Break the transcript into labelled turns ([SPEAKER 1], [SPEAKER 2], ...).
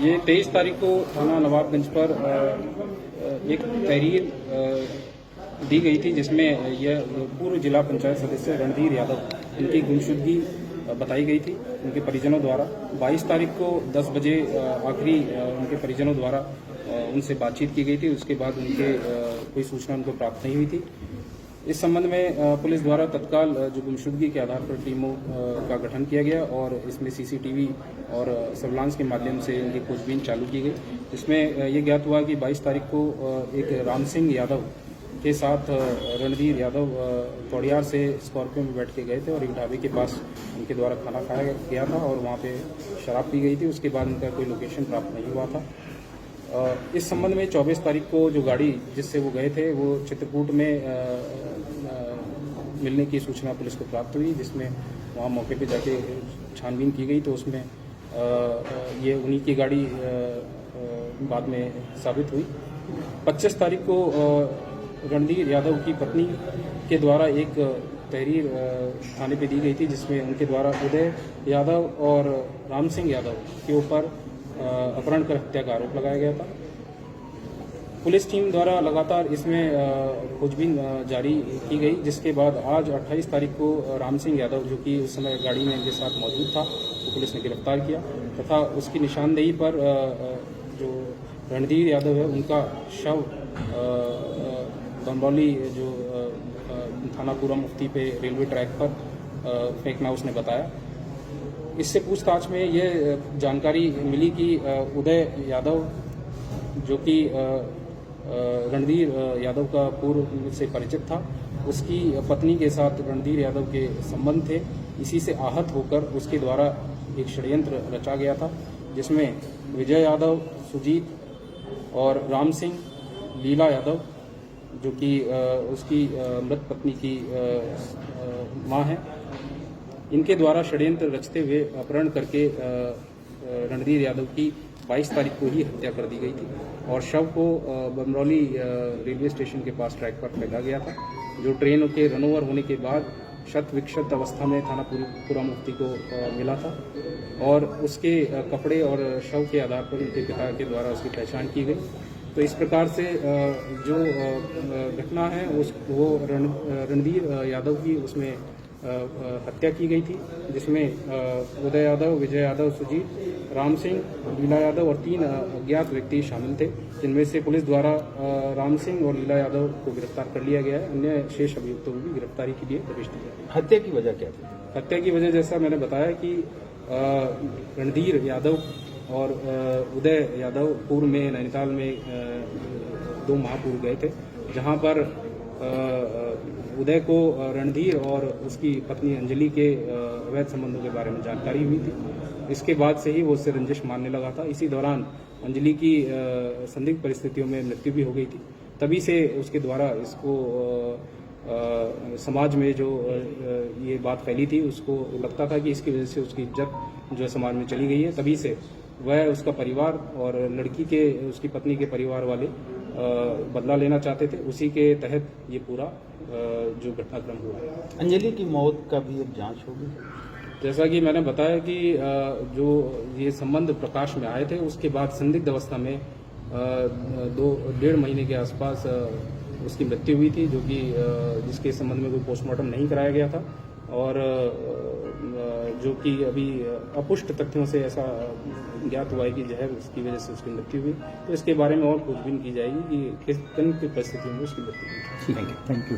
[SPEAKER 1] ये 23 तारीख को थाना नवाबगंज पर एक तहरीर दी गई थी, जिसमें यह पूर्व जिला पंचायत सदस्य रणधीर यादव इनकी गुमशुदगी बताई गई थी उनके परिजनों द्वारा। 22 तारीख को 10 बजे आखिरी उनके परिजनों द्वारा उनसे बातचीत की गई थी। उसके बाद उनके कोई सूचना उनको प्राप्त नहीं हुई थी। इस संबंध में पुलिस द्वारा तत्काल जो गुमशुदगी के आधार पर टीमों का गठन किया गया और इसमें सीसीटीवी और सर्विलांस के माध्यम से इनकी खोजबीन चालू की गई। इसमें ये ज्ञात हुआ कि 22 तारीख को एक राम सिंह यादव के साथ रणधीर यादव तोड़ियार से स्कॉर्पियो में बैठ के गए थे और एक ढाबे के पास उनके द्वारा खाना खाया गया था और वहाँ पे शराब पी गई थी। उसके बाद उनका कोई लोकेशन प्राप्त नहीं हुआ था। इस संबंध में 24 तारीख को जो गाड़ी जिससे वो गए थे वो चित्रकूट में मिलने की सूचना पुलिस को प्राप्त हुई, जिसमें वहाँ मौके पे जाके छानबीन की गई तो उसमें ये उन्हीं की गाड़ी बाद में साबित हुई। 25 तारीख को रणधीर यादव की पत्नी के द्वारा एक तहरीर थाने पे दी गई थी, जिसमें उनके द्वारा उदय यादव और राम सिंह यादव के ऊपर अपहरण कर हत्या का आरोप लगाया गया था। पुलिस टीम द्वारा लगातार इसमें खोजबीन जारी की गई, जिसके बाद आज 28 तारीख को राम सिंह यादव, जो कि उस समय गाड़ी में इनके साथ मौजूद था, तो पुलिस ने गिरफ्तार किया तथा उसकी निशानदेही पर जो रणधीर यादव है उनका शव बमरौली जो थाना पूरा मुफ्ती पे रेलवे ट्रैक पर फेंकना उसने बताया। इससे पूछताछ में ये जानकारी मिली कि उदय यादव, जो कि रणधीर यादव का पूर्व से परिचित था, उसकी पत्नी के साथ रणधीर यादव के संबंध थे। इसी से आहत होकर उसके द्वारा एक षड्यंत्र रचा गया था, जिसमें विजय यादव, सुजीत और राम सिंह, लीला यादव, जो कि उसकी मृत पत्नी की मां है, इनके द्वारा षड्यंत्र रचते हुए अपहरण करके रणधीर यादव की 22 तारीख को ही हत्या कर दी गई थी और शव को बमरौली रेलवे स्टेशन के पास ट्रैक पर फेंका गया था, जो ट्रेन के रनओवर होने के बाद शत विक्षत अवस्था में थाना पूरा मुफ्ती को मिला था और उसके कपड़े और शव के आधार पर उनके पिता के द्वारा उसकी पहचान की गई। तो इस प्रकार से जो घटना है वो रणधीर यादव की उसमें हत्या की गई थी, जिसमें उदय यादव, विजय यादव, सुजीत, राम सिंह, लीला यादव और 3 अज्ञात व्यक्ति शामिल थे, जिनमें से पुलिस द्वारा राम सिंह और लीला यादव को गिरफ्तार कर लिया गया है। अन्य शेष अभियुक्तों को भी गिरफ्तारी के लिए प्रवेश दिया गया।
[SPEAKER 2] हत्या की वजह क्या थी?
[SPEAKER 1] हत्या की वजह जैसा मैंने बताया कि रणधीर यादव और उदय यादव पूर्व में नैनीताल में 2 माह पूर्व गए थे, जहां पर उदय को रणधीर और उसकी पत्नी अंजलि के अवैध संबंधों के बारे में जानकारी हुई थी। इसके बाद से ही वो उससे रंजिश मानने लगा था। इसी दौरान अंजलि की संदिग्ध परिस्थितियों में मृत्यु भी हो गई थी। तभी से उसके द्वारा इसको समाज में जो ये बात फैली थी, उसको लगता था कि इसकी वजह से उसकी इज्जत जो समाज में चली गई है। तभी से वह, उसका परिवार और लड़की के, उसकी पत्नी के परिवार वाले बदला लेना चाहते थे। उसी के तहत ये पूरा जो घटनाक्रम हुआ है।
[SPEAKER 2] अंजलि की मौत का भी अब जांच होगी।
[SPEAKER 1] जैसा कि मैंने बताया कि जो ये संबंध प्रकाश में आए थे, उसके बाद संदिग्ध अवस्था में 2-1.5 महीने के आसपास उसकी मृत्यु हुई थी, जो कि जिसके संबंध में कोई पोस्टमार्टम नहीं कराया गया था और जो कि अभी अपुष्ट तथ्यों से ऐसा ज्ञात हुआ है कि जहर उसकी वजह से उसकी मृत्यु हुई। तो इसके बारे में और खोजबीन की जाएगी कि किस परिस्थितियों में उसकी मृत्यु हुई।
[SPEAKER 2] Thank you.